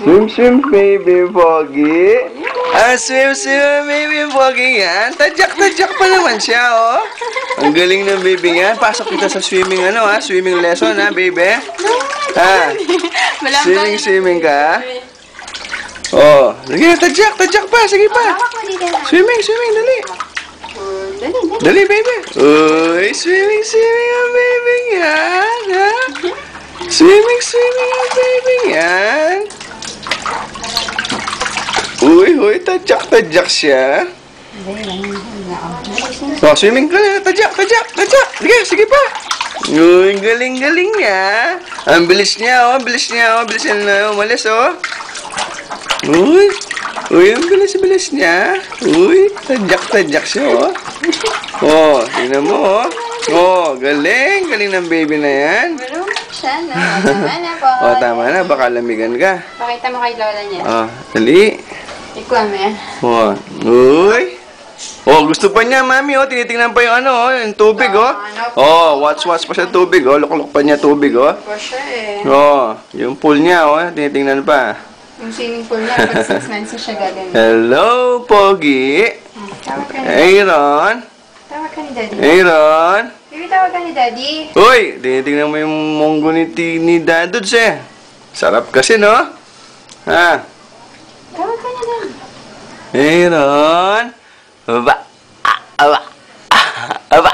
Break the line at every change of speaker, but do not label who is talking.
Swim, swim, baby Pogi. Swim, swim, baby Pogi yan. Tadyak pa naman siya, oh. Ang galing ng baby yan. Pasok kita sa swimming, swimming lesson, baby. Swimming ka. Oh, sige, tadyak pa, sige pa. Swimming, dali. Dali, baby. Uy, swimming ang baby yan, ha? Swimming ang baby yan. Uy, tadyak siya. Oh, swimming ka na, tadyak. Sige pa. Uy, galing niya. Ang bilis niya, bilis niya na umalis, oh. Uy, ang bilis niya. Uy, tadyak siya, oh. Oh, tingnan mo, oh. Oh, galing ng baby na yan.
Marunong siya, no? Tama na po.
Oh, tama na, baka lamigan ka.
Pakita mo kay lola niya.
Oh, dali.
Ikaw, me.
Oh, uy. Oh, gusto pa niya, mami, oh. Tinitingnan pa yung yung tubig, oh. Oh, watch pa sa tubig, oh. Lok pa niya tubig, oh.
For sure, eh.
Oh, yung pool niya, oh. Tinitingnan pa.
Yung swimming pool niya, pag 6 months siya gagawin.
Hello, Pogi.
Tawag ka ni
Aaron.
Tawag ka ni Daddy.
Aaron.
Baby, tawag ka ni Daddy.
Uy, tinitingnan mo yung monggo ni Dadods, eh. Sarap kasi, no? Ha?
Tawag ka ni Daddy.
Aaron. Aba. Aba. Aba. Aba. Aba.